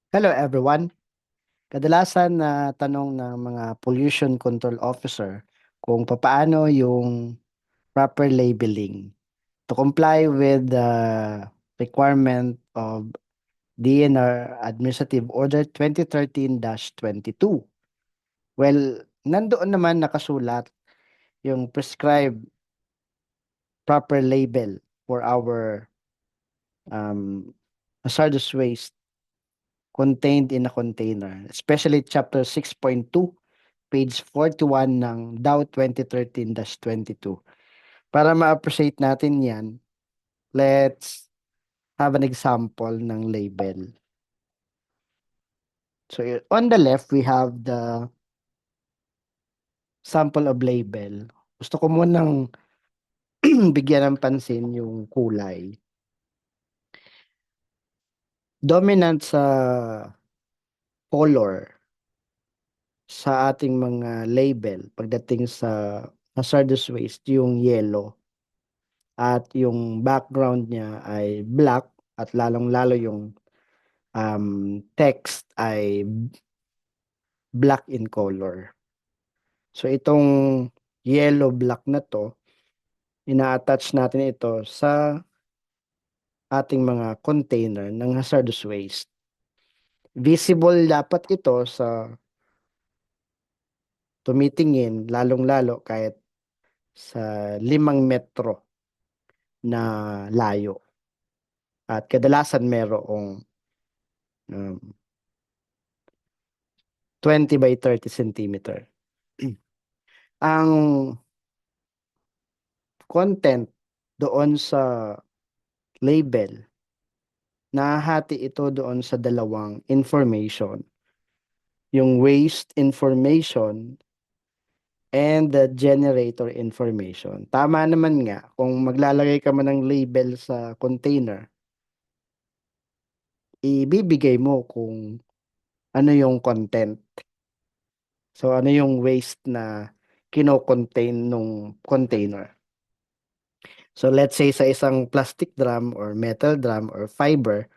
Hello everyone. Kadalasan na tanong ng mga pollution control officer kung papaano yung proper labeling to comply with the requirement of DNR Administrative Order 2013-22. Well, nandoon naman nakasulat yung prescribed proper label for our hazardous waste contained in a container, especially Chapter 6.2 page 41 ng DAO 2013-22. Para ma-appreciate natin yan, let's have an example ng label. So on the left, we have the sample of label. Gusto ko munang bigyan ng pansin yung kulay. Dominant sa color sa ating mga label pagdating sa hazardous waste, yung yellow. At yung background niya ay black at lalong-lalo yung text ay black in color. So itong yellow black na to, ina-attach natin ito sa ating mga container ng hazardous waste. Visible dapat ito sa tumitingin, lalong-lalo kahit sa 5 metro na layo. At kadalasan merong 20 by 30 centimeter. Ang content doon sa label, nahati ito doon sa dalawang information. Yung waste information and the generator information. Tama naman nga, kung maglalagay ka man ng label sa container, ibibigay mo kung ano yung content. So, ano yung waste na kino-contain nung container. So, let's say sa isang plastic drum or metal drum or fiber,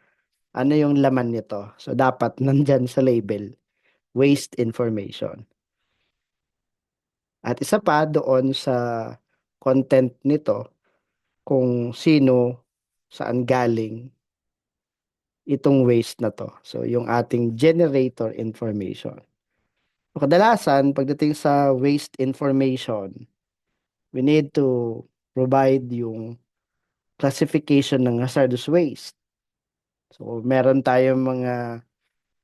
ano yung laman nito? So, dapat nandyan sa label, waste information. At isa pa doon sa content nito, kung sino, saan galing itong waste na to. So, yung ating generator information. So, kadalasan, pagdating sa waste information, we need to provide yung classification ng hazardous waste. So, meron tayong mga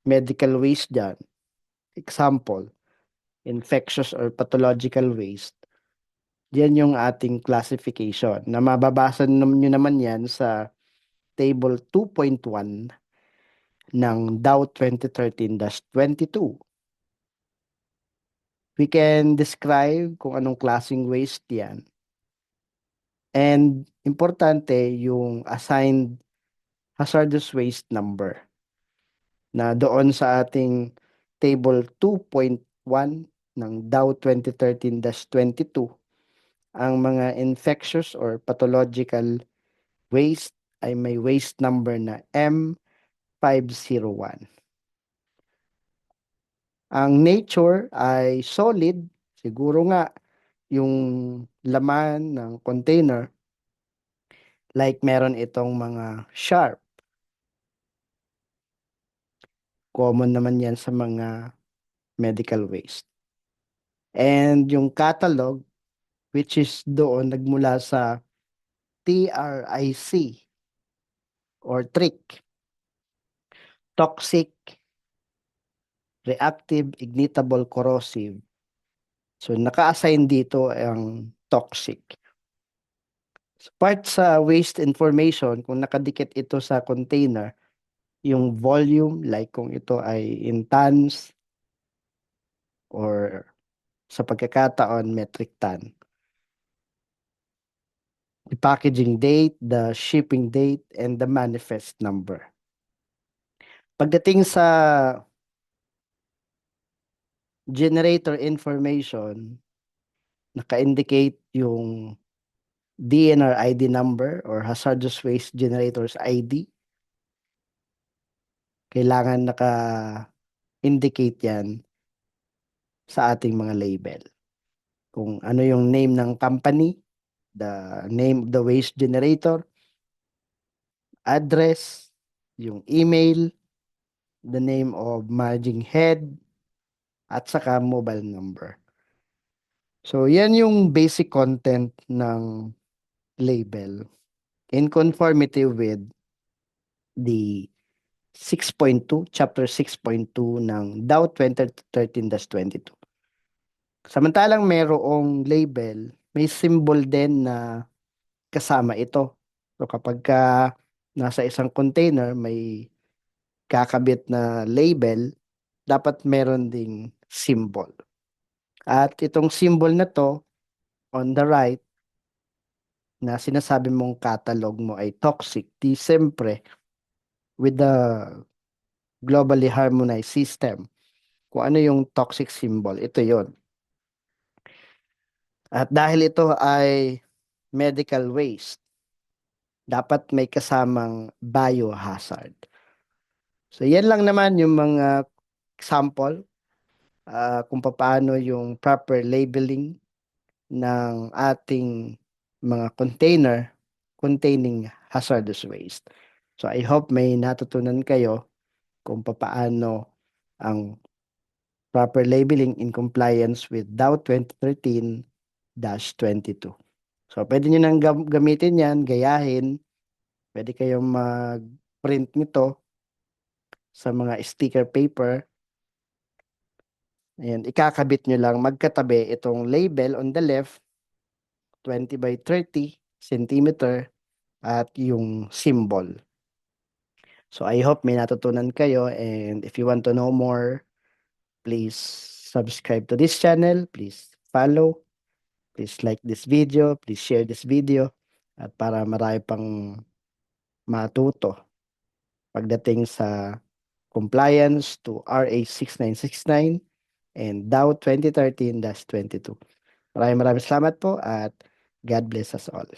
medical waste dyan. Example, infectious or pathological waste. Yan yung ating classification na mababasa nyo naman yan sa table 2.1 ng DAO 2013-22. We can describe kung anong klaseng waste yan. And importante yung assigned hazardous waste number na doon sa ating table 2.1 ng DAO 2013-22, ang mga infectious or pathological waste ay may waste number na M501. Ang nature ay solid, siguro nga yung laman ng container, like meron itong mga sharp. Common naman yan sa mga medical waste. And yung catalog, which is doon nagmula sa TRIC or TRIC, toxic, reactive, ignitable, corrosive. So naka-assign dito ang toxic. So, part sa waste information, kung nakadikit ito sa container, yung volume, like kung ito ay in tons or sa pagkakataon metric ton. The packaging date, the shipping date, and the manifest number. Pagdating sa generator information, naka-indicate yung DNR ID number or Hazardous Waste Generators ID. kailangan naka-indicate yan sa ating mga label. Kung ano yung name ng company, the name of the waste generator, address, yung email, the name of managing head, at saka mobile number. So, yan yung basic content ng label in conformity with the 6.2, Chapter 6.2 ng DAO 2013-22. Samantalang merong label, may symbol din na kasama ito. So kapag nasa isang container, may kakabit na label, dapat meron ding symbol. At itong symbol na to, on the right, na sinasabi mong catalog mo ay toxic, di siyempre, with the globally harmonized system, kung ano yung toxic symbol, ito yon. At dahil ito ay medical waste, dapat may kasamang biohazard. So yan lang naman yung mga example kung paano yung proper labeling ng ating mga container containing hazardous waste. So I hope may natutunan kayo kung paano ang proper labeling in compliance with DAO 2013-22. So pwede nyo nang gamitin yan, gayahin. Pwede kayong mag-print nito sa mga sticker paper. Ayan, ikakabit nyo lang magkatabi itong label on the left, 20 by 30 centimeter, at yung symbol. So I hope may natutunan kayo, and if you want to know more, please subscribe to this channel, please follow, please like this video, please share this video, at para marami pang matuto pagdating sa compliance to RA 6969 and DAO 2013-22. Maraming salamat po at God bless us all.